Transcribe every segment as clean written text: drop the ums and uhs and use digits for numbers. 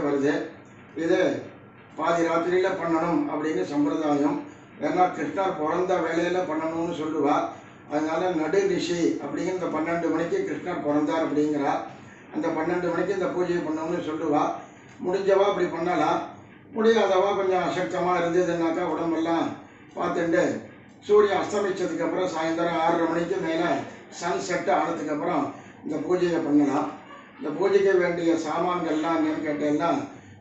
வருது. இது பாதி ராத்திரியில் பண்ணணும் அப்படின்னு சம்பிரதாயம். ஏன்னா கிருஷ்ணர் பிறந்த வேலையில் பண்ணணும்னு சொல்லுவா. அதனால நடு ரிஷி அப்படிங்கிற இந்த 12 மணிக்கு கிருஷ்ணர் பிறந்தார் அப்படிங்கிறா. அந்த 12 மணிக்கு இந்த பூஜையை பண்ணணும்னு சொல்லுவா. முடிஞ்சவா அப்படி பண்ணலாம், முடியாதவா கொஞ்சம் அசக்தமாக இருந்ததுன்னாக்கா உடம்பெல்லாம் பார்த்துட்டு சூரியன் அஸ்தமிச்சதுக்கப்புறம் சாயந்தரம் 6:30 மணிக்கு மேலே சன் செட் ஆனதுக்கப்புறம் இந்த பூஜையை பண்ணலாம். இந்த பூஜைக்கு வேண்டிய சாமான்கள்லாம் என்னன்னு கேட்டேன்னா,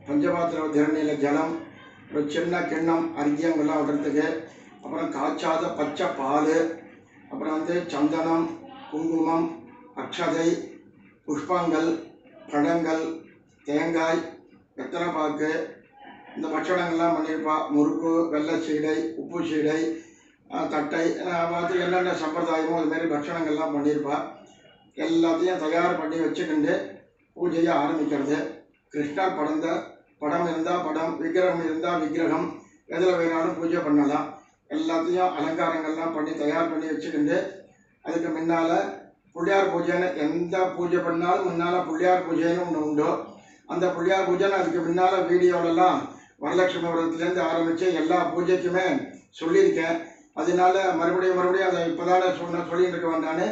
பஞ்சபாத்திர தரணியில் ஜலம், ஒரு சின்ன கிண்ணம் அர்க்கியங்கள்லாம் விடுறதுக்கு, அப்புறம் காய்ச்சாத பச்சை பால், அப்புறம் சந்தனம், குங்குமம், அக்ஷதை, புஷ்பங்கள், பழங்கள், தேங்காய், வெத்தலைப்பாக்கு, இந்த பட்சணங்கள்லாம் பண்ணியிருப்பா. முறுக்கு, வெள்ளை சீடை, உப்பு சீடை, தட்டை, பார்த்து என்னென்ன சம்பிரதாயமோ அதுமாரி பட்சணங்கள்லாம் பண்ணியிருப்பா. எல்லாத்தையும் தயார் பண்ணி வச்சுக்கிண்டு பூஜையை ஆரம்பிக்கிறது. கிருஷ்ணர் படம் இருந்தால் படம், விக்கிரகம் இருந்தால் விக்கிரகம், எதில் வேணாலும் பூஜை பண்ணலாம். எல்லாத்தையும் அலங்காரங்கள்லாம் பண்ணி தயார் பண்ணி வச்சுக்கிண்டு அதுக்கு முன்னால் பிள்ளையார் பூஜைன்னு எந்த பூஜை பண்ணாலும் முன்னால் பிள்ளையார் பூஜைன்னு ஒன்று உண்டு. அந்த பிள்ளையார் பூஜைன்னு அதுக்கு முன்னால் வீடியோலெல்லாம் வரலட்சுமி விரதத்துலேருந்து ஆரம்பித்து எல்லா பூஜைக்குமே சொல்லியிருக்கேன். அதனால மறுபடியும் அதை இப்போ தானே சொல்லிட்டு இருக்க வேண்டான்னு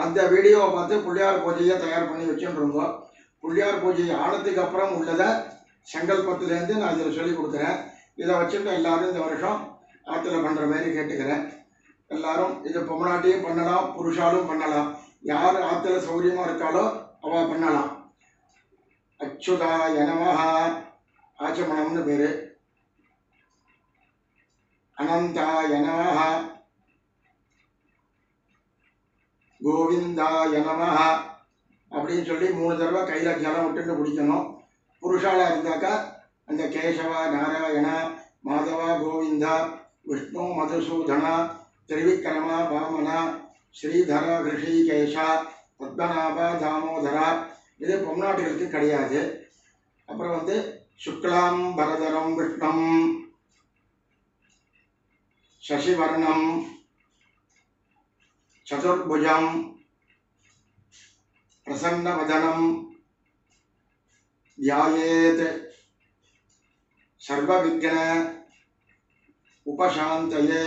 அந்த வீடியோவை பார்த்து பிள்ளையார் பூஜையை தயார் பண்ணி வச்சுருந்தோம். பிள்ளையார் பூஜை ஆனதுக்கு அப்புறம் உள்ளதை சங்கல்பத்திலேருந்து நான் இதில் சொல்லி கொடுக்குறேன். இதை வச்சுட்டு எல்லோரும் இந்த வருஷம் ஆற்றுல பண்ணுற மாதிரி கேட்டுக்கிறேன். எல்லாரும் இது பொம்மநாட்டியும் பண்ணலாம், புருஷாலும் பண்ணலாம். யார் ஆற்றுல சௌரியமாக இருக்காலோ அவள் பண்ணலாம். அச்சுதாய நமஹ ஆச்சமணம்னு பேர். அனந்தாய நமஹ, கோவிந்தாய நமஹ அப்படின்னு சொல்லி 3 தடவை கையில் ஜலம் விட்டுட்டு குடிக்கணும். புருஷாலாக இருந்தாக்கா அந்த கேசவா, நாராயண, மாதவா, கோவிந்தா, விஷ்ணு, மதுசூதனா, திரிவிக்ரமா, வாமனா, ஸ்ரீதர, ரிஷிகேஷா, பத்மநாபா, தாமோதரா, இது பொம்நாட்டுகளுக்கு கிடையாது. அப்புறம் சுக்லாம் பரதரம் விஷ்ணம் சசிவர்ணம் சதுர்புஜம் பிரசன்னவதனம் தியாயேத் சர்வவிக்ன உபசாந்தயே.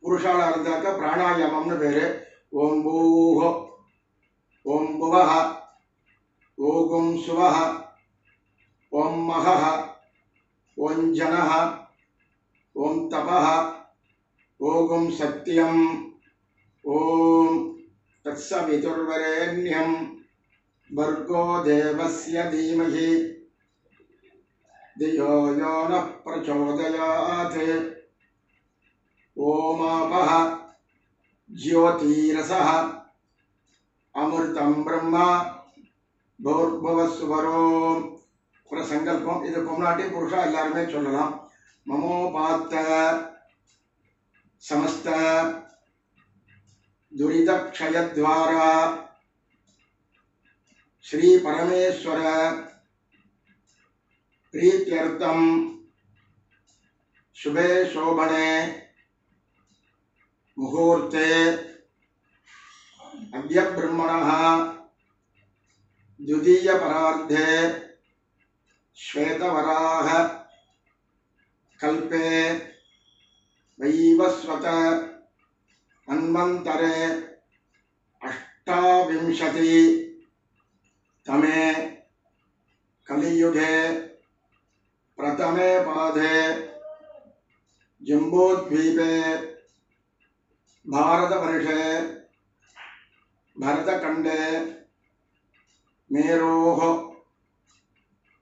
புருஷாலாக இருந்தாக்கா பிராணாயாமம்னு பேர். ஓம் பூஹ, ஓம் புவஹ, ஓகும் சுவஹ, ஓம் மகஹ, ஓம் ஜனஹ, ஓம் தபஹ, ஓகும் சத்யம், ஓம் தத்சவிதுர்வரேண்யம் भर्गो देवस्य धीमहि धियो यो नः प्रचोदयात्। ओमापः ज्योतिरसः अमृतं ब्रह्म भूर्भुवस्सुवरो. ஒரு சங்கல்பம். இது பொம்நாட்டி புருஷா எல்லாருமே சொல்லலாம். மமோபாத்த சமஸ்த துரிதக்ஷயத்வாரா श्री परमेश्वर प्रीत्यर्थम शुभे शोभने मुहूर्ते अद्य ब्रह्मणः द्वितीय परार्धे श्वेतवराह कल्पे वैवस्वत मन्वन्तरे अष्टाविंशति तमे कलियुगे प्रथमे पादे जम्बूद्वीपे भारतवर्षे भरतखण्डे मेरोः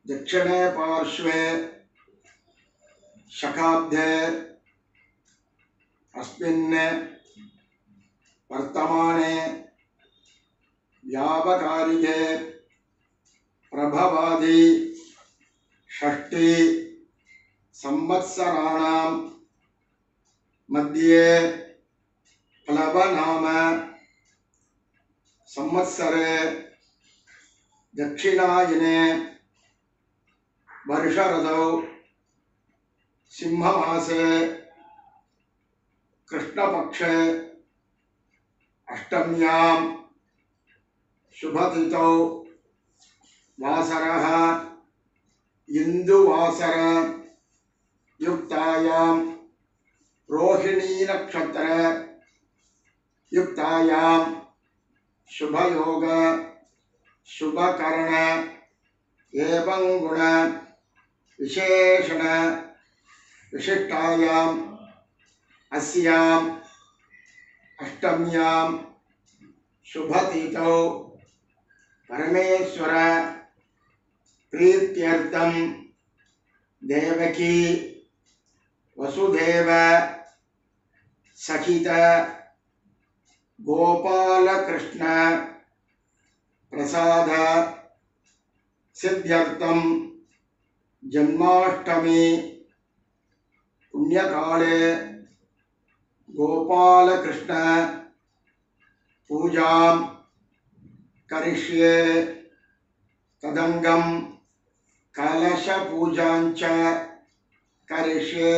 दक्षिणे पार्श्वे शकाब्दे अस्मिन् वर्तमाने व्यावकारिके प्रभवादि षष्ठी संवत्सराणां मध्ये प्लवनाम संवत्सरे दक्षिणायने वर्षऋतौ सिंहमासे कृष्णपक्षे अष्टम्यां शुभतिथौ वासरः இந்துவாசர யுக்தாயாம் ரோஹிணீ நக்ஷத்திர யுக்தாயாம் சுபயோக சுபகரண ஏவங்குண விசேஷண விசிஷ்டாயாம் அஸ்யாம் அஷ்டம்யாம் शुभतीतौ परमेश्वर प्रीत्यर्थं देवकी वसुदेव सहित गोपाल कृष्ण प्रसाद सिद्ध्यर्थं जन्माष्टमी पुण्यकाले गोपाल कृष्ण पूजां करिष्ये तदंगम कलश पूजांच करिष्ये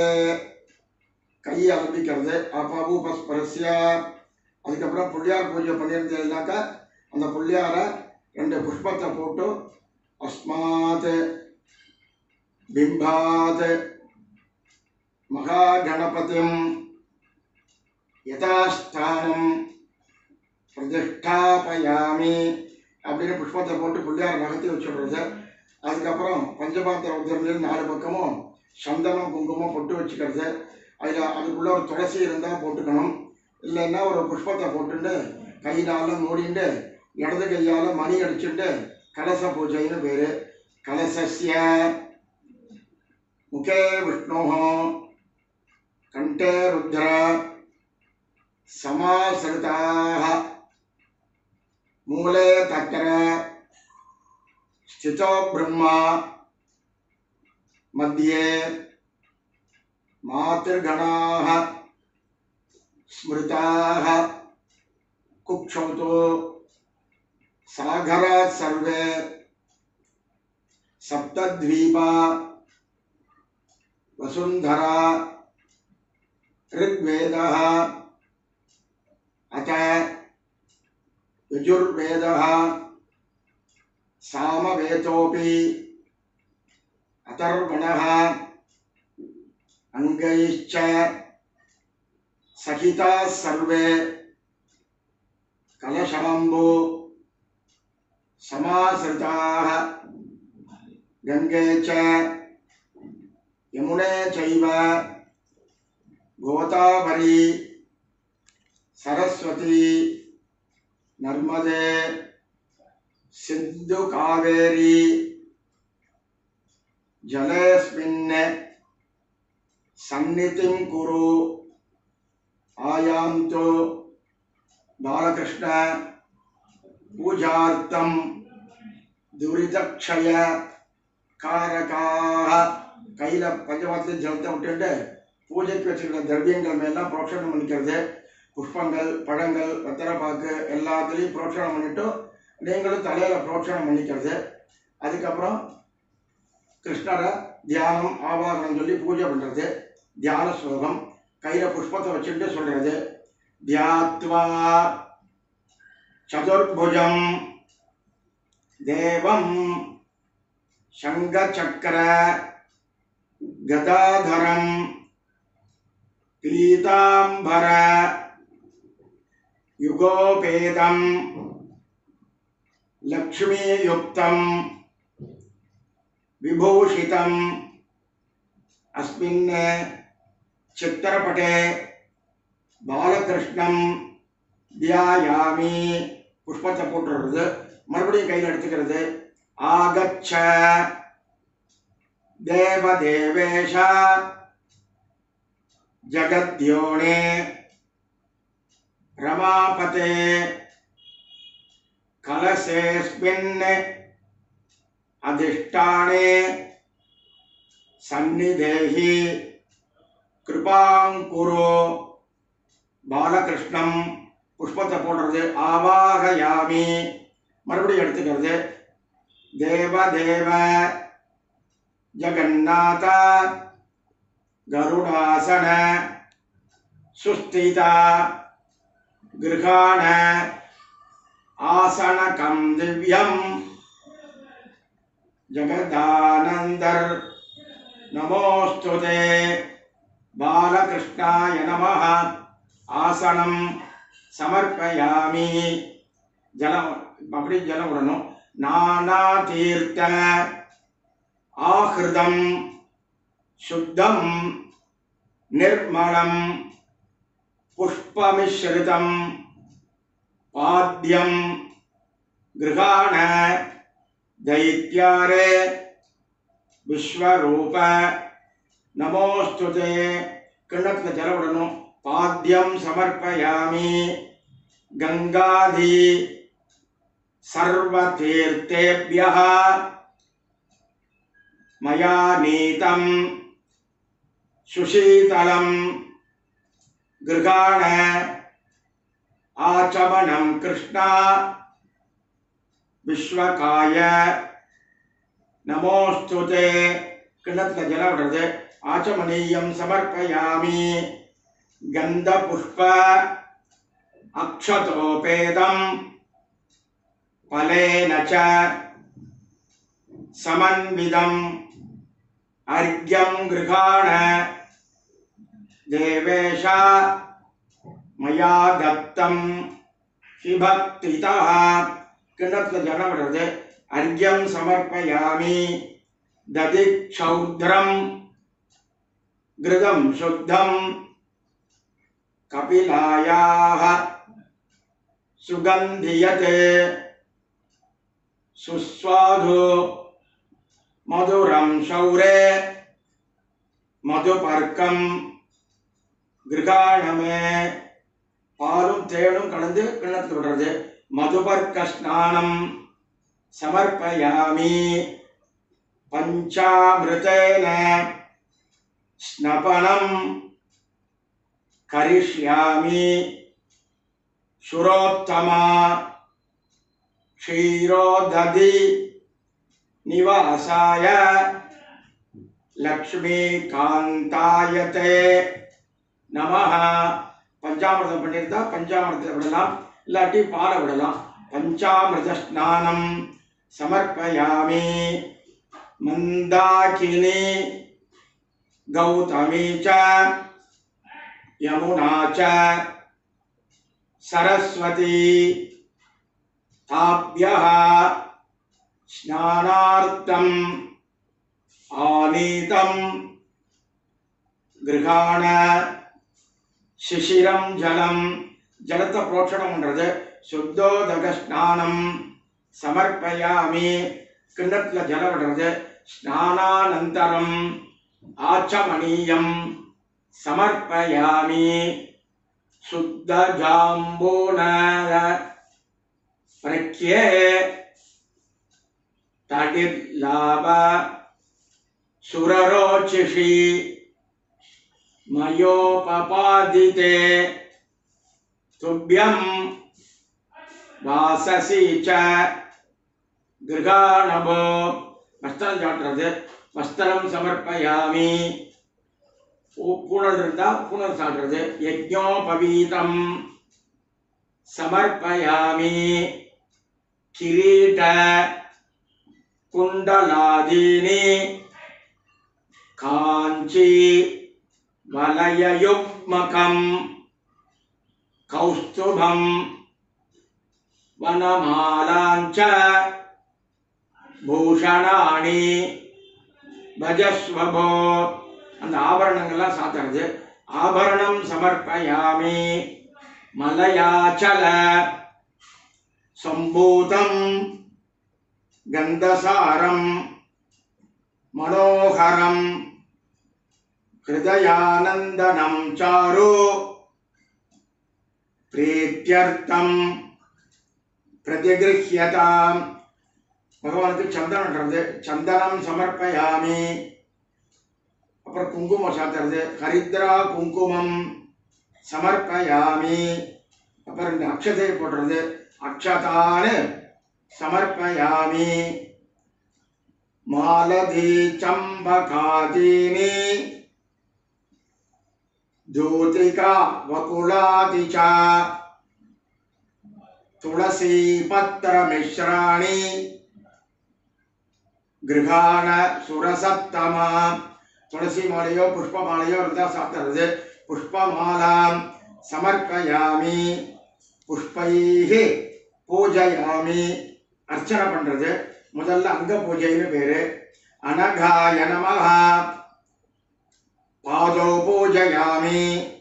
कई आरம்பிக்கிறது அபூபஸ்பரஸ்ய அதுக்கப்புறம் புள்ளியார் பூஜை பண்ணியிருந்தேன்னாக்கா அந்த புள்ளியாரை 2 புஷ்பத்தை போட்டு அஸ்மாத் பிம்பாத் மகா கணபதிம் யதாஸ்தானம் பிரதிஷ்டாபயாமி அப்படின்னு புஷ்பத்தை போட்டு பிள்ளையார் நகர்த்தி வச்சுடுறது. அதுக்கப்புறம் பஞ்சபாத்திர உத்திரங்களில் 4 பக்கமும் சந்தனம் குங்குமம் பொட்டு வச்சுக்கிறது. அதில் அதுக்குள்ளே ஒரு துளசி இருந்தால் போட்டுக்கணும். இல்லைன்னா ஒரு புஷ்பத்தை போட்டுட்டு கையினால் மூடிண்டு இடது கையால் மணி அடிச்சுட்டு கலச பூஜைன்னு பேர். கலசஸ்ய முகே விஷ்ணு கண்டே ருத்ர சமாசிரிதாக मूले तक्र स्थितो ब्रह्मा मध्ये मातृगणाः स्मृताः कुक्षौतो सागरात् सर्वे सप्तद्वीपा वसुन्धरा ऋग्वेदः अथ यजुर्वेदः सामवेदोऽपि अथर्वणः अंगैश्च सहिताः सर्वे कलशाम्बु समाश्रिताः गंगे च यमुने चैव गोदावरी सरस्वती नर्मदे सिंधु कावेरी जलेस्मिन् सन्निधिं कुरु आयान्तु बालकृष्ण पूजार्थं दुरितक्षय कारकाः கையில் பஞ்சபாத்திரம் ஜலத்தை விட்டுட்டு பூஜைக்கு வச்சுக்கிற திரவியங்கள் மேலாம் புரோக்ஷணம் பண்ணிக்கிறது. புஷ்பங்கள் பழங்கள் வெத்தலைப்பாக்கு எல்லாத்துலேயும் புரோக்ஷணம் பண்ணிட்டு நீங்களும் தலையில் புரோக்ஷணம் பண்ணிக்கிறது. அதுக்கப்புறம் கிருஷ்ணரை தியானம் ஆவாகனம் சொல்லி பூஜை பண்ணுறது. தியான ஸ்லோகம் கையில் புஷ்பத்தை வச்சுட்டு சொல்கிறது. தியாத்வா சதுர்புஜம் தேவம் சங்கச்சக்கர கதாதரம் பீதாம்பர युगोपेदं लक्ष्मीयुक्तं विभूषितं अस्मिन् चित्रपटे बालकृष्णं ध्यायामि पुष्पத்தை போட்டுறது. மறுபடியும் கையில் எடுத்துக்கிறது. ஆகச்ச தேவதேவேஷ ஜகத்யோனே रमापते कलशेऽस्मिन् अधिष्ठाने सन्निधेहि कृपां कुरु बालकृष्णं पुष्पத்தை போடுறது. ஆவாகயாமி மறுபடியும் எடுத்துக்கிறது. தேவதேவ ஜகन्नाथ गरुडासन सुस्थिता गृहाण आसनकं दिव्यं जगदानन्दर नमोस्तुते बालकृष्णाय नमः आसनं समर्पयामि जलम अपनी जलम उड़नो नाना तीर्थ आहृदं शुद्धं निर्मलं पुष्पमिश्रितं पाद्यं गृहाण दैत्यारे विश्वरूप नमोस्तुते किण्णत्तुल जल उडनु पाद्यं समर्पयामि गंगादि सर्वतीर्थेभ्यः मया नीतं सुशीतलं गृहाण आचमनं कृष्णा विश्वकाय नमोस्तुते किण्णत्तुल जल उडनु आचमनीयं समर्पयामि गंधपुष्प अक्षतोपेदं फलेन च समन्वितं अर्घ्यं गृहाण देवेश मया दत्तं हि भक्तितः किण्णत्तुल जल उडनु अर्घ्यं समर्पयामि दधिक्षौद्रं घृतं शुद्धं कपिलायाः सुगन्धियते सुस्वादु मधुरं शौरे मधुपर्कं गृहाण मे पालुम तेनुम कलंदु किण्णत्तुल विडறது मधुपर्क स्नानं समर्पयामि पंचामृतेन स्नपनं करिष्यामि शुरोत्तमा क्षीरोदधि निवासाय लक्ष्मीकान्तायते नमः पंचामृतम பண்ணிருந்தா पंचामृतத்தை விடலாம் இல்லாட்டி பாலை விடலாம் पंचामृत स्नानं समर्पयामि मंदाकिनी गौतमी च यमुना च सरस्वती ताभ्यः स्नानार्थम् आनीतं गृहाण शिशिरं जलं जलத்தை प्रोक्षणம் பண்றது शुद्धोदक स्नानं समर्पयामि किण्णत्तुल जल विडறது स्नानानन्तरम् आचमनीयं समर्पयामि शुद्ध जाम्बूनल प्रख्ये तडिर्लाभ सुररोचिषि मयोपपादिते तुभ्यं वाससी च गृहाणभो वस्त्रं चाट्றது वस्त्रं समर्पयामि पूनल இருந்தா पूनल சாட்றது यज्ञोपवीतं समर्पयामि किरीट कुंडलादीनि कांची वलययुग्मकं कौस्तुभं वनमालाञ्च भूषणानि भजस्वभो அந்த ஆபரணங்கள்லாம் சாத்துறது ஆபரணம் समर्पयामि मलयाचल संभूतं गंधसारं मनोहरं हृदयानंदनं चारु प्रीत्यर्थं प्रतिगृह्यतां भगवानुக்கு சந்தனம்ன்றது चंदनं समर्पयामि அப்புறம் குங்குமம் சாத்துறது ஹரித்ரா குங்குமம் समर्पयामि அப்புறம் இந்த அக்ஷதை போடுறது அக்ஷதானு समर्पयामि मालधी चंबकादीनि ज्योतिका वकुलादि च तुलसी पत्र मिश्राणि கிருகான சுரசத்தமா. துளசி மாலையோ புஷ்ப மாலையோ இருந்தால் சாப்பிட்றது. புஷ்பமாலாம் சமர்ப்பயாமி, புஷ்பைஹி பூஜையாமி, அர்ச்சனை பண்றது. முதல்ல அங்க பூஜைன்னு பேரு. அனகாய நமஹ, பாதோ பூஜையாமி.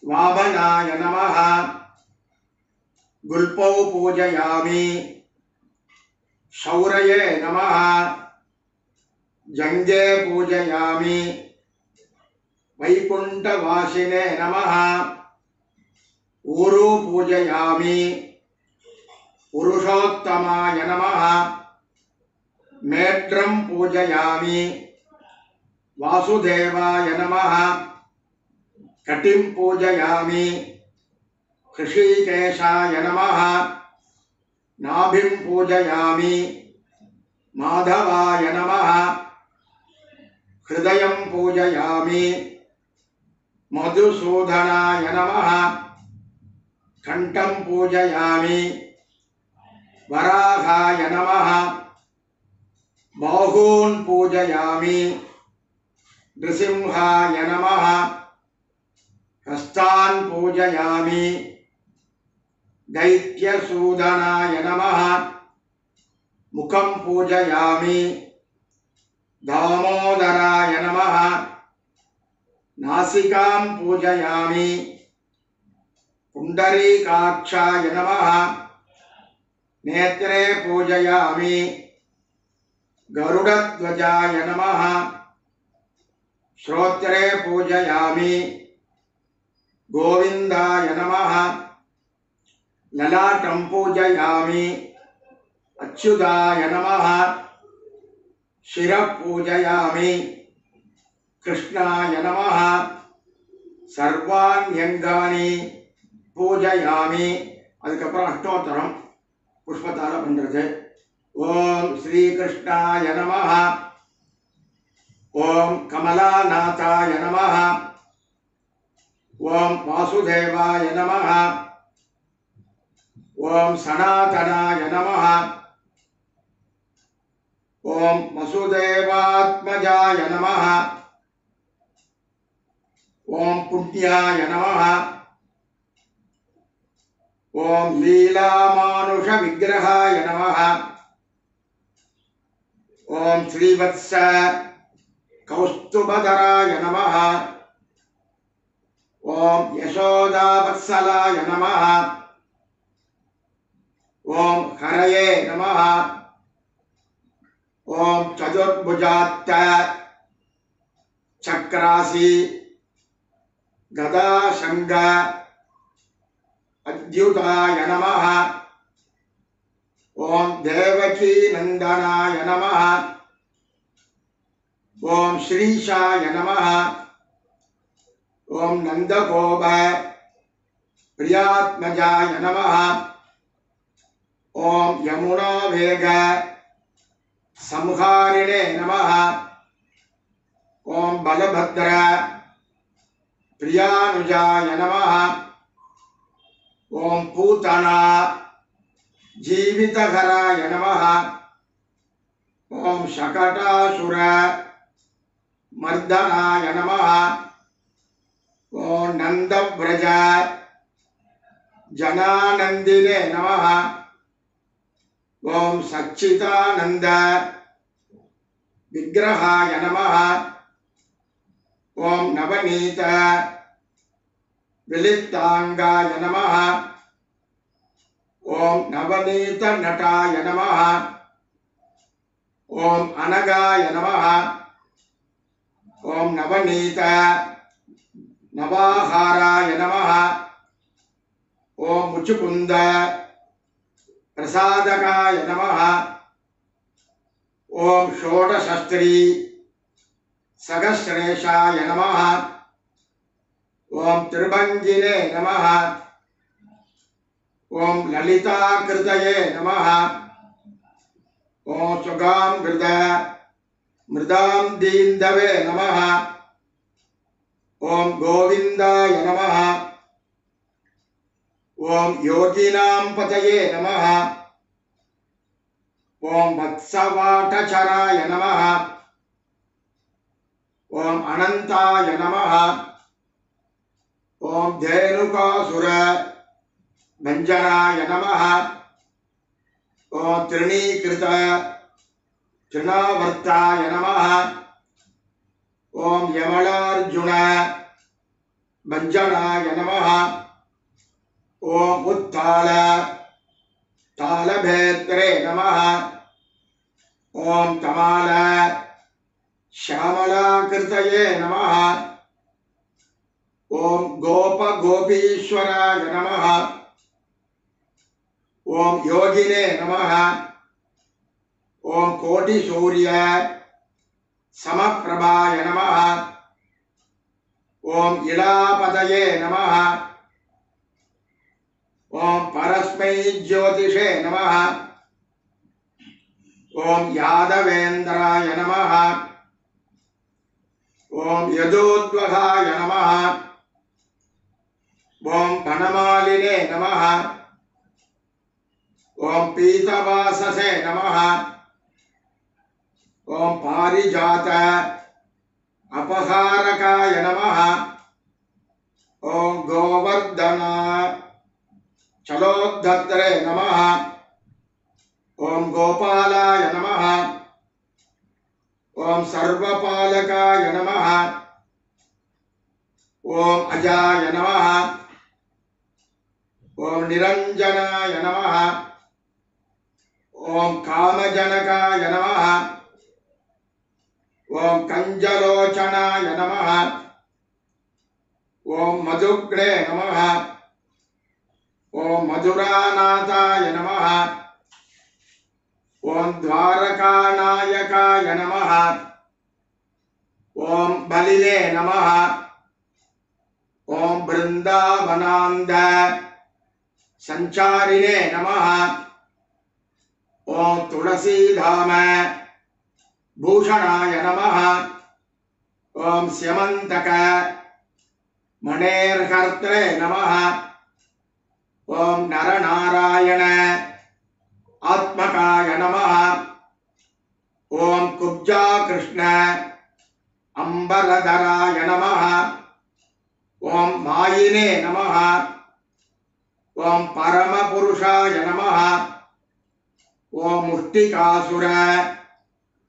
வாமனாய நமஹ, குல்பௌ பூஜையாமி. शौरये नमः, जंगे पूजयामि. वैकुंठवासिने नमः, ऊरु पूजयामि. पुरुषोत्तमाय नमः, मेत्रं पूजयामि. वासुदेवाय नमः, कटिं पूजयामि. ऋषिकेशाय नमः, नाभिं पूजयामि. माधवाय नमः, हृदयं पूजयामि. मधुसूदनाय नमः, कंठं पूजयामि. वराहाय नमः, बाहून् पूजयामि. नृसिंहाय नमः, हस्तान् पूजयामि. दैत्यसूदनाय नमः, मुखं पूजयामि. दामोदराय नमः, नासिकां पूजयामि. पुंडरीकाक्षाय नमः, नेत्रे पूजयामि. गरुडध्वजाय नमः, श्रोत्रे पूजयामि. गोविंदाय नमः, ललाटं पूजयामि. अच्युताय नमः, शिरः पूजयामि. कृष्णाय नमः, सर्वाण्यंगानि पूजयामि. அதுக்கப்புறம் அஷ்டோத்தரம் புஷ்பத்தால பண்றது. ஓம் ஸ்ரீ கிருஷ்ணாய நமஹ, ஓம் கமலாநாதாய நமஹ, ஓம் வாசுதேவாய நமஹ, ஓம் சனாதனாய நமஹ, ஓம் வசுதேவாத்மஜாய நமஹ, ஓம் புண்ணியாய நமஹ, ஓம் லீலாமானுஷ விக்கிரகாய நமஹ, ஓம் ஸ்ரீவத்ஸ கௌஸ்துபதராய நமஹ, ஓம் யசோதாவத்சலாய நமஹ, ஓம் ஹரயே நமஹ, ஓம் சதுர்புஜாத்த சக்ராசி கதாசங்க அத்யுதாய நமஹ, ஓம் தேவகி நந்தனாய நமஹ, ஓம் ஸ்ரீஷாய நமஹ, ஓம் நந்தகோப பிரியாத்மஜாய நமஹ, ஓம் யமுனா வேக संहारिणे नमः, ओम बलभद्र प्रियानुजाय नमः, ओम पूतना जीवितकराय नमः, ओम शकटासुर मर्दनाय नमः, ओम नंदव्रज जनानंदिने नमः, ओम सच्चिदानंद विग्रहाय नमः, ओम नवनीत विलिप्तांगाय नमः, ओम नवनीत नटाय नमः, ओम अनगाय नमः, ओम नवनीत नवाहाराय नमः, ओम मुचुकुंद प्रसादकाय नमः, ओम षोडशस्त्री सहस्रेशाय नमः, ओम त्रिभंगिने नमः, ओम ललिताकृतये नमः, ओम सुगामृत मृदां दीन्दवे नमः, ओम गोविंदाय नमः, ओम योगिनां पतये नमः, ஓம் வத்சவாட்டச்சராய நமः. ஓம் அனந்தாய நமः. ஓம் தேனுகாசுர பஞ்சனாய நமः. ஓம் திருணீகிருத திருணாவர்த்தாய நமः. ஓம் யமலார்ஜுன பஞ்சனாய நமः. ஓம் உத்தால தாளபேத்ரே நமः. ஓம் தமால ஷாமலாகிருதயே நமः. ஓம் கோப கோபீஸ்வராய நமः. ஓம் யோகினே நமः. ஓம் கோட்டி சூரிய சமப்பிரபாய நமः. ஓம் இலாபதயே நமः. ஓம் பரஸ்மை ஜோதிஷே நமः. ஓம் யாதவேந்திராய நமः. ஓம் யதோத்வகாய நமः. ஓம் வனமாலினே நமः. ஓம் பீதவாசசே நமः. ஓம் பாரிஜாத அபகாரகாய நமः. ஓம் கோவர்தன சலோத்தத்ரே நமः. ஓம் கோபாலாய நமः. ஓம் சர்வபாலகாய நமः. ஓம் அஜாய நமः. ஓம் நிரஞ்சனாய நமः. ஓம் காமஜனகாய நமः. ஓம் கஞ்சலோச்சனாய நமः. ஓம் மதுக்னே நமः. ஓம் மதுராநாதாய நமः. ஓம் துவாரகாநாயகாய நமः. ஓம் பலிலே நமः. ஓம் பிருந்தாவனாந்த சஞ்சாரினே நமः. ஓம் துளசீதாம பூஷணாய நமः. ஓம் ஸ்யமந்தக மணேர்கர்த்ரே நமः. ஓம் நரநாராயண ஆத்மகாய நமः. ஓம் குப்ஜா கிருஷ்ண அம்பரதராய நமः. ஓம் மாயினே நமः. ஓம் பரமபுருஷாய நமः. ஓம் முஷ்டிகாசுர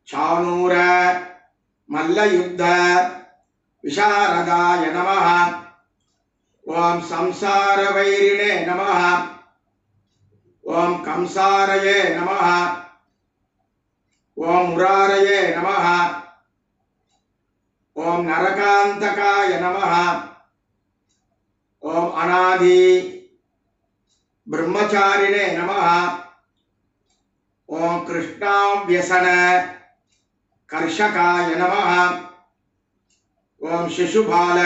சானூர மல்லயுத்த விசாரதாய நமः. ஓம் சம்சாரவைரிணே நமः. ஓம் கம்சாரயே நமः. ஓம் முராரயே நமः. ஓம் நரகாந்தகாய நமः. ஓம் அநாதி பிரம்மச்சாரிணே நமः. ஓம் கிருஷ்ணாவ்யசன கர்ஷகாய நமः. ஓம் சிசுபால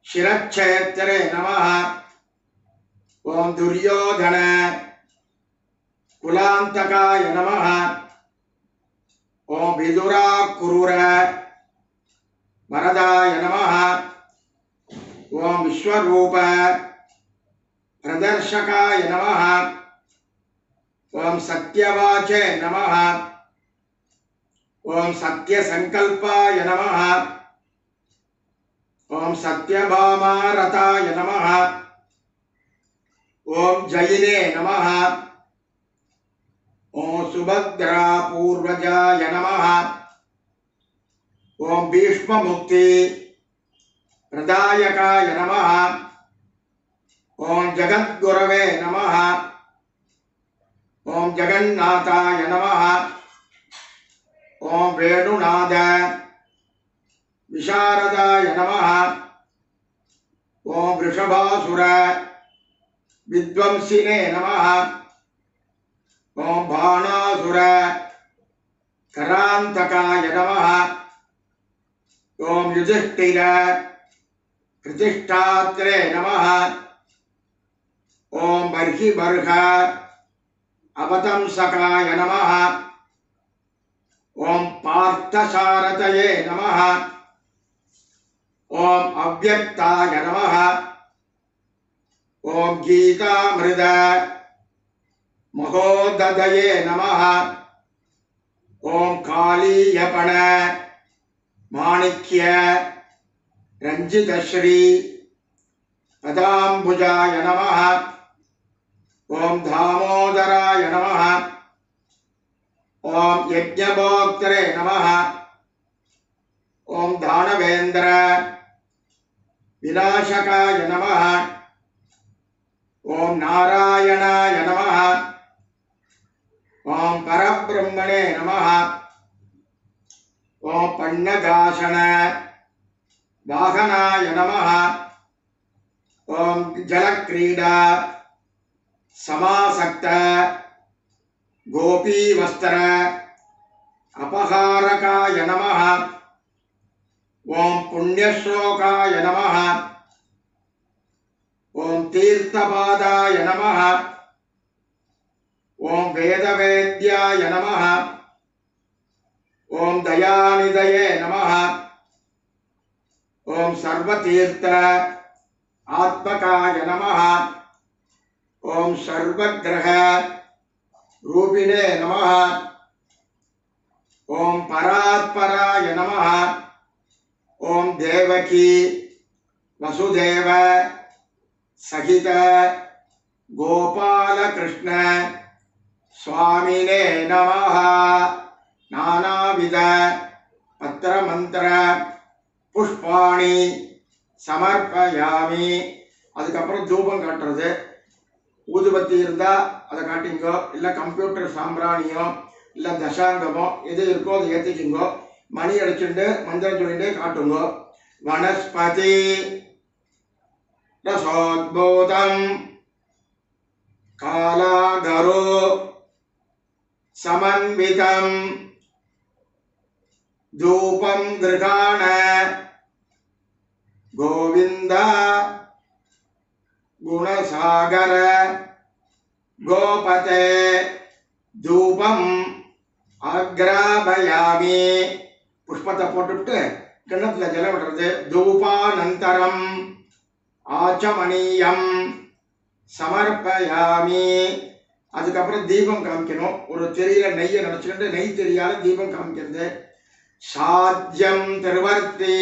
சிரச்சேத்திரே நமः. ஓம் துரியோதன குலாந்தகாய நமः. ஓம் விதுராக்குரூர வரதாய நமः. ஓம் விஸ்வரூப பிரதர்ஷகாய நமः. ஓம் சத்யவாச்சே நமः. ஓம் சத்யசங்கல்பாய நமः. ஓம் சத்யபாமாரதாய நமः. ஓம் ஜயினே நமः. ஓம் சுபத்ரா பூர்வஜாய நமः. ஓம் பீஷ்மமுக்தி பிரதாயகாய நமः. ஓம் ஜகத்குரவே நமः. ஓம் ஜகந்நாதாய நமः. ஓம் வேணுநாத விசாரதாய நமः. ஓம் ரிஷபாசுர வித்வம்சினே நமः. ஓம் பாணாசுர கராந்தகாய நமः. ஓம் யுதிஷ்டிர பிரதிஷ்டாத்ரே நமः. ஓம் பர்ஹிபர்ஹ அவதம்சகாய நமः. ஓம் பார்த்தசாரதயே நமः. ஓம் அவ்யக்தாய நமः. ஓம் கீதாமிருத மகோததயே நமः. ஓம் காளீயபண மாணிக்ய ரஞ்சிதஸ்ரீ பதாம்புஜாய நமः. ஓம் தாமோதராய நமः. ஓம் யஜ்ஞபோக்தரே நமः. ஓம் தானவேந்திர விநாசகாய நமः. ஓம் நாராயணாய நமः. ஓம் பரபிரம்மணே நமः. ஓம் பன்னகாசன வாகனாய நமः. ஓம் ஜலக்ரீடா சமாசக்த கோபீவஸ்திர அபகாரகாய நமः. ஓம் புண்ணியஸ்லோகாய நமः. ஓம் தீர்த்தபாதாய நமः. ஓம் வேதவேத்யாய நமः. ஓம் தயாநிதயே நமः. ஓம் சர்வதீர்த்த ஆத்மகாய நமः. ஓம் சர்வக்ரஹ ரூபிணே நமः. ஓம் பராத்பராய நமः. ஓம் தேவகி வசுதேவ சகித கோபாலகிருஷ்ண சுவாமினே நமः. நானாவித பத்திரமந்திர புஷ்பாணி சமர்ப்பயாமி. அதுக்கப்புறம் தூபம் காட்டுறது. ஊதுபத்தி இருந்தால் அதை காட்டிங்கோ, இல்லை கம்ப்யூட்டர் சாம்பிராணியோ இல்லை தசாங்கமோ எது இருக்கோ அதை ஏற்றிக்குங்கோ. மணி அடிச்சுட்டு மந்திரம் சொல்லிட்டு காட்டுங்கோ. வனஸ்பதி ரசோத்பூதம் காலாதரோ சமன்விதம் தூபம் கிருகாண கோவிந்த குணசாகர கோபதே தூபம் ஆக்ராபயாமி. புஷ்பத்தை போட்டுவிட்டு கிண்ணத்துல ஜலம் விடுறது. தூபானந்தரம் ஆச்சமணியம் சமர்ப்பயாமி. அதுக்கப்புறம் தீபம் காமிக்கணும். ஒரு திரியில நெய்யை நினைச்சுக்கிட்டு நெய் தெரியாத தீபம் காமிக்கிறது. சாத்தியம் திருவர்த்தி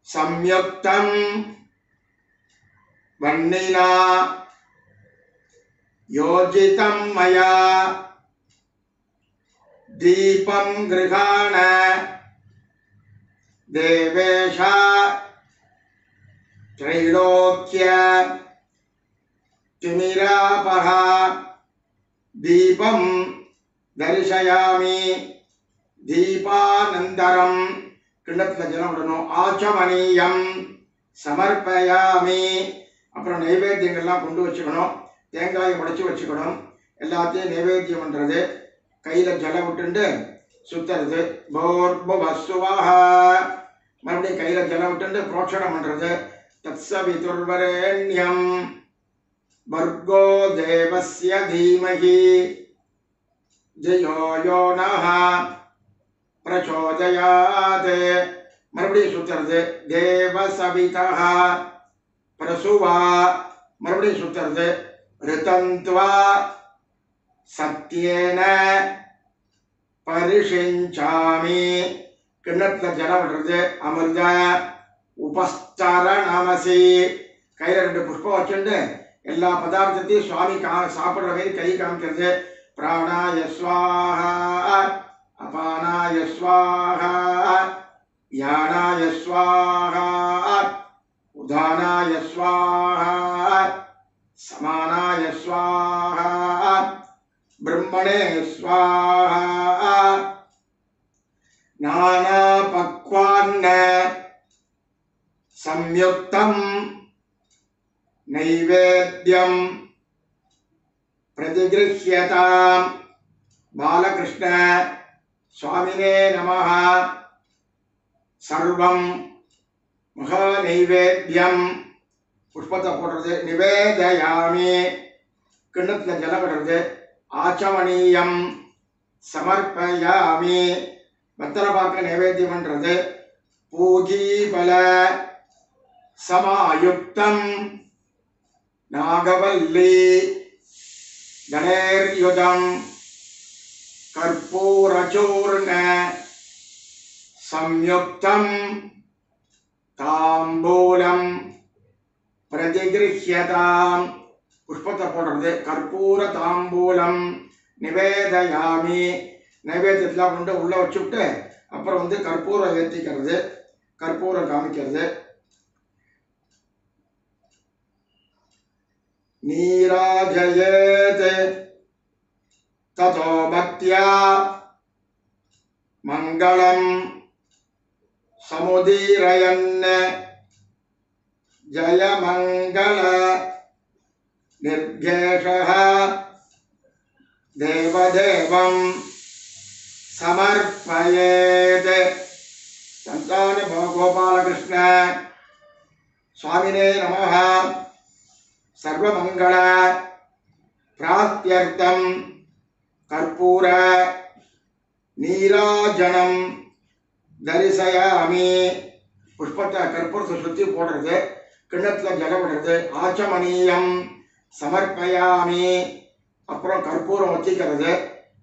சம்யுக்தம் வன்னினா யோஜிதம் மயா தீபம் கிருகாண தேவேஷா த்ரைலோக்ய திமிராபஹ தீபம் தரிசயாமி. தீபானந்தரம் கிண்ணத்துல ஜலம் விடணும். ஆச்சமணியம் சமர்ப்பயாமி. அப்புறம் நைவேத்தியங்கள்லாம் கொண்டு வச்சுக்கணும். தேங்காயை உடைச்சி வச்சுக்கணும். எல்லாத்தையும் நைவேத்தியம் பண்ணுறது. கையில் ஜலம் விட்டுண்டு சுத்துறது. போர்புவசுவஹ மறுபடியும் கையில் ஜலம் விட்டுண்டு புரோட்சணம் பண்ணுறது. தத்சவிதுர்வரேண்யம் பர்கோ தேவஸ்ய தீமஹி ஜயோ யோ நஹ பிரச்சோதயாத். மறுபடியும் சுத்துறது. தேவசவிதஹ பிரசுவா மறுபடியும் சுத்துறது. ரிதந்த்வா சத்யேன பரிஷிஞ்சாமி. கிண்ணத்துல ஜலம் விடுறது. அமிர்த உபஸ்தரணமசி. கையில் 2 புஷ்பம் வச்சுட்டு எல்லா பதார்த்தத்தையும் சுவாமி சாப்பிட்ற மாதிரி கை காமிக்கிறது. பிராணாய ஸ்வாஹா அபானாய ஸ்வாஹா யானாய ஸ்வாஹா உதானாய ஸ்வாஹா சமானாய ஸ்வாஹா பிரம்மணே ஸ்வாஹா. நானா பக்வான்ன சம்யுக்தம் நைவேத்யம் பிரதிகிருஹ்யதாம். பாலகிருஷ்ண சுவாமினே நமः. சர்வம் மகா நைவேத்யம். புஷ்பத்தை போடுறது. நிவேதயாமி. கிண்ணத்துல ஜலம் விடுறது. ஆச்சமணியம் சமர்ப்பயாமி. வெத்தலை பாக்க நைவேத்தியம் பண்றது. பூகீபல சமாயுக்தம் நாகவல்லி जलेर्युजं कर्पूरचूर्ण संयुक्तं ताम्बूलं प्रतिगृह्यताम् पुष्पத்தை போடுறது கற்பூர தாம்பூலம் நிவேதயாமி நைவேத்தியத்தில் கொண்டு உள்ள வச்சுட்டு அப்புறம் வந்து கற்பூரம் ஏற்றிக்கிறது கற்பூரம் காமிக்கிறது நீராஜயேத் ததோ பக்தியா மங்களம் சமுதீரயன் ஜயமங்கள निर्घेषः देवदेवं समर्पयेत् संतान गोपालकृष्ण स्वामिने नमः सर्वमंगल प्राप्त्यर्थं कर्पूर नीराजनं दर्शयामि पुष्पத்தை கற்பூரத்தை சுற்றி போடுறது கிண்ணத்தில் ஜலம் விடுறது ஆச்சமணியம் समर्पयामि அப்புறம் கற்பூரம் வச்சிக்கிறது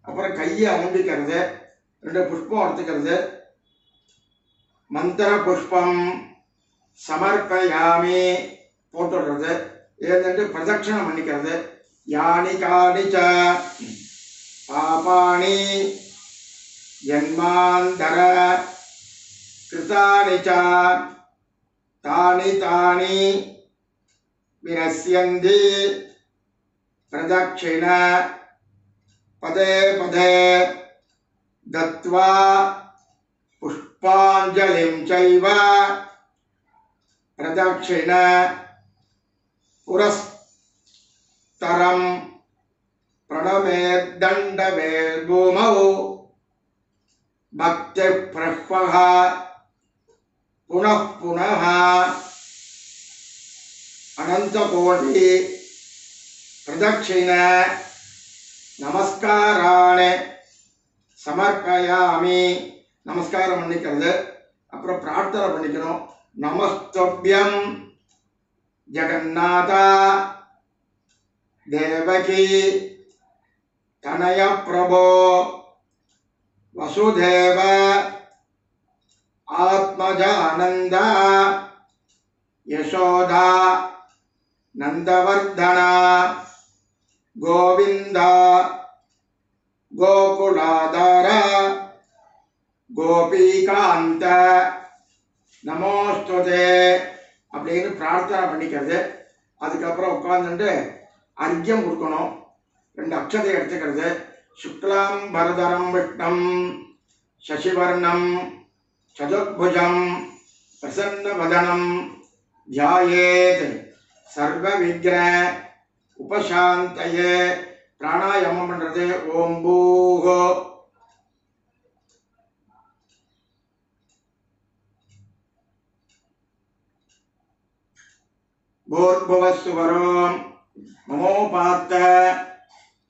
அப்புறம் கையை அலம்பிக்கிறது ரெண்டு புஷ்பம் எடுத்துக்கிறது மந்திர புஷ்பம் समर्पयामि போட்டுடுறது ஏதென்று பிரதட்சணம் பண்ணிக்கிறது யானி காணி ச பாபாணி ஜன்மாந்தர கிருதானி ச தானி தானி विनश्यन्ति प्रदक्षिण पदे पदे दत्वा पुष्पाञ्जलिं चैव प्रदक्षिण पुरस्तरं प्रणमेद्दण्डवेद्भूमौ भक्तिप्रह्वः पुनः पुनः अनंत कोटि प्रदक्षिण नमस्काराणि समर्पयामि नमस्कारम பண்ணிக்கிறது அப்புறம் பிரார்த்தனை பண்ணிக்கணும் நமஸ்தவ்யம் जगन्नाथ देवकी तनय प्रभो वसुदेव आत्मजानंद यशोदा नंदवर्धन गोविंद गोकुलाधर गोपीकांत नमोस्तुते அப்படின்னு பிரார்த்தனை பண்ணிக்கிறது. அதுக்கப்புறம் உட்கார்ந்துட்டு அர்க்கியம் கொடுக்கணும். 2 அக்ஷதை எடுத்துக்கிறது. சுக்லாம் பரதரம் விஷ்ணம் சசிவர்ணம் சதுர்புஜம் பிரசன்ன வதனம் ध्यायेत् सर्व विग्रह उपशांतये प्राणायामம் பண்றது. ஓம் பூஹோ भूर्भुवस्सुवरों ममोपात्त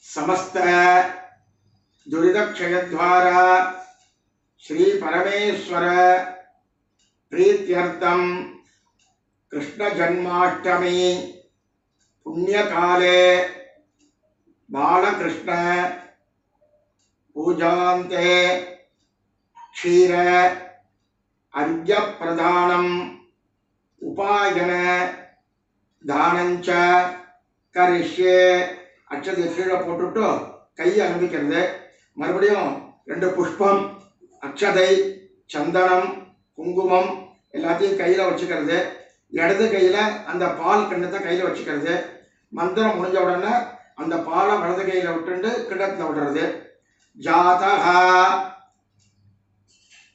समस्त दुरितक्षयद्वारा श्री परमेश्वर प्रीत्यर्थम कृष्ण जन्माष्टमी पुण्यकाले बालकृष्ण पूजान्ते क्षीर अर्घ्य प्रदानम उपायन दानंच करिष्ये अक्षते கீழே போட்டுட்டு கையை அலம்பிக்கிறது. மறுபடியும் 2 புஷ்பம் அக்ஷதை சந்தனம் குங்குமம் எல்லாத்தையும் கையில வச்சுக்கிறது. இடது கையில அந்த பால் கிண்ணத்தை கையில வச்சுக்கிறது. மந்திரம் முடிஞ்ச உடனே அந்த பாலை வலது கையில விட்டுண்டு கிண்ணத்துல விடுறது. ஜாதஹ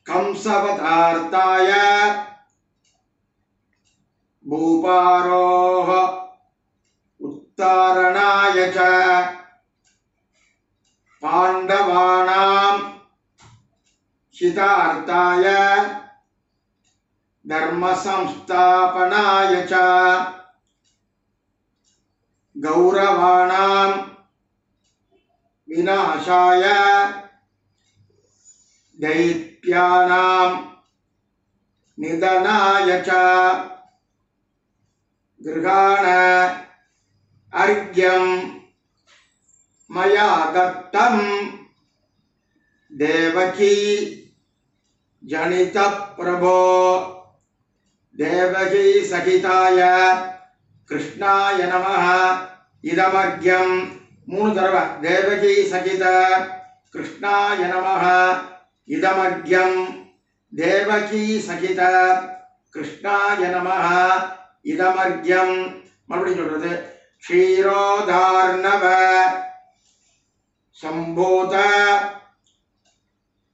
கம்சவதார்த்தாய भूपारोह उत्तारणाय च पांडवानां हितार्थाय धर्म संस्थापनाय च गौरवाणां विनाशाय दैत्यानां निधनाय च गृहाण अर्घ्यम मया दत्तं देवकी जनित प्रभो देवकी सहिताय कृष्णाय नमः इदमर्घ्यं मूणु दरव देवकी सहित कृष्णाय नमः इदमर्घ्यं देवकी सहित कृष्णाय नमः इदमर्घ्यं மறுபடியும் சொல்றது क्षीरोदार्णव संभूत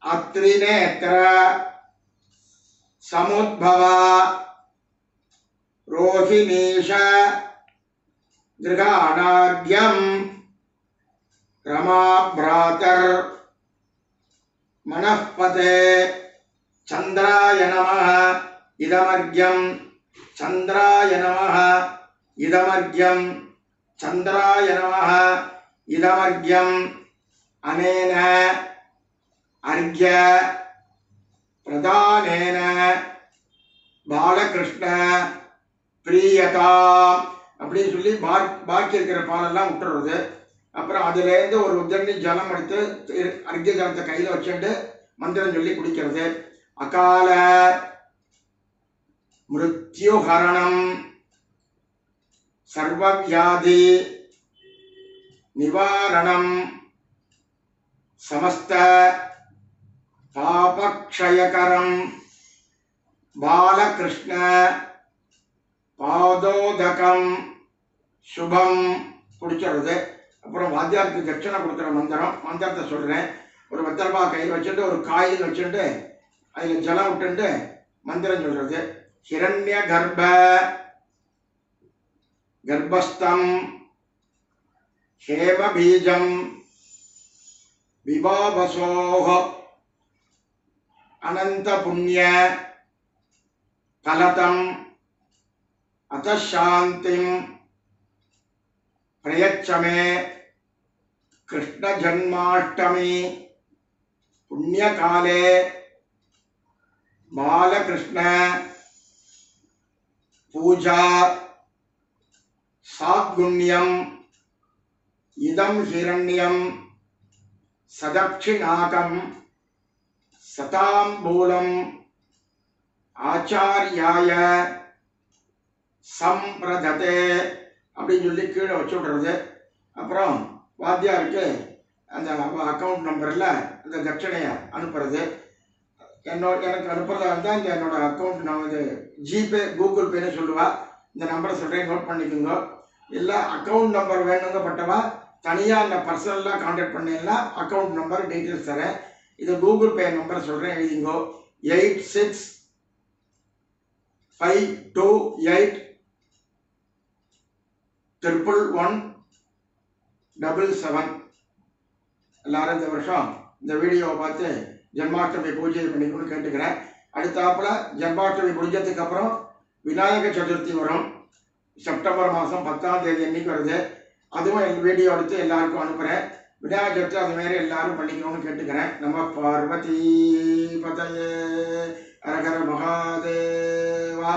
अत्रिनेत्र समुद्भव रोहिणीश दृगाणार्घ्यं रमाभ्रातर मनःपते चंद्राय नमः इदमर्घ्यं चंद्राय नमः इदमर्घ्यं चंद्राय नमः इदमर्घ्यं अनेन अर्घ्य प्रदानेन बालकृष्ण प्रियता அப்படின்னு சொல்லி பாக்கி இருக்கிற பாலெல்லாம் விட்டுறது. அப்புறம் அதுலேருந்து ஒரு உதரணி ஜலம் எடுத்து அர்க்கிய ஜலத்தை கையில் வச்சுட்டு மந்திரம் சொல்லி குடிக்கிறது. அகால மிருத்யுஹரணம் சர்வவியாதி நிவாரணம் समस्त पापक्षयकरं बालकृष्ण पादोदकं शुभम குடிக்கிறது. அப்புறம் வாத்தியாருக்கு தட்சணை கொடுக்குற மந்திரத்தை சொல்கிறேன். ஒரு வெத்தலப்பா கையில் வச்சுட்டு ஒரு காயில் வச்சுட்டு அதில் ஜலம் விட்டுட்டு மந்திரம் சொல்கிறது. ஹிரண்ய கர்ப்பஸ்தம் ஹேம பீஜம் विभावसोः अनंत पुण्य फलतम अतः शांतिं प्रयच्छ मे कृष्ण जन्माष्टमी पुण्यकाले बालकृष्ण पूजा साद्गुण्यम इदं हिरण्यम सदक्षिणाकं सताम्बूलम् आचार्याय संप्रदते அப்படின்னு சொல்லி கீழே வச்சு விடுறது. அப்புறம் வாத்தியாருக்கு அந்த அக்கௌண்ட் நம்பரில் அந்த தட்சணையை அனுப்புறது. எனக்கு அனுப்புறதா இருந்தால் இந்த என்னோட அக்கௌண்ட் நான் இது ஜிபே கூகுள் பேன்னு சொல்லுவா. இந்த நம்பரை சொல்கிறேன், நோட் பண்ணிக்கோங்க. இல்லை அக்கௌண்ட் நம்பர் வேணுங்கப்பட்டவா தனியாக இந்த பர்சனலாக கான்டாக்ட் பண்ணீங்கன்னா அக்கௌண்ட் நம்பர் டீட்டெயில்ஸ் தரேன். இது கூகுள் பே நம்பர் சொல்கிறேன், எழுதிங்கோ. 8652811177. எல்லாரும் இந்த வருஷம் இந்த வீடியோவை பார்த்து ஜன்மாஷ்டமி பூஜை பண்ணிக்கணும்னு கேட்டுக்கிறேன். அடுத்தாப்பில் ஜன்மாஷ்டமி முடிஞ்சதுக்கு அப்புறம் விநாயக சதுர்த்தி வரும். செப்டம்பர் மாதம் 10ஆம் தேதி அன்னைக்கு வருது. அதுவும் எங்கள் வீடியோ எடுத்து எல்லாருக்கும் அனுப்புகிறேன். விநாயகர் சதுர்த்தி அதுமாரி எல்லாரும் பண்ணிக்கணும்னு கேட்டுக்கிறேன். நம்ம பார்வதி பதயே ஹர ஹர மகாதேவா.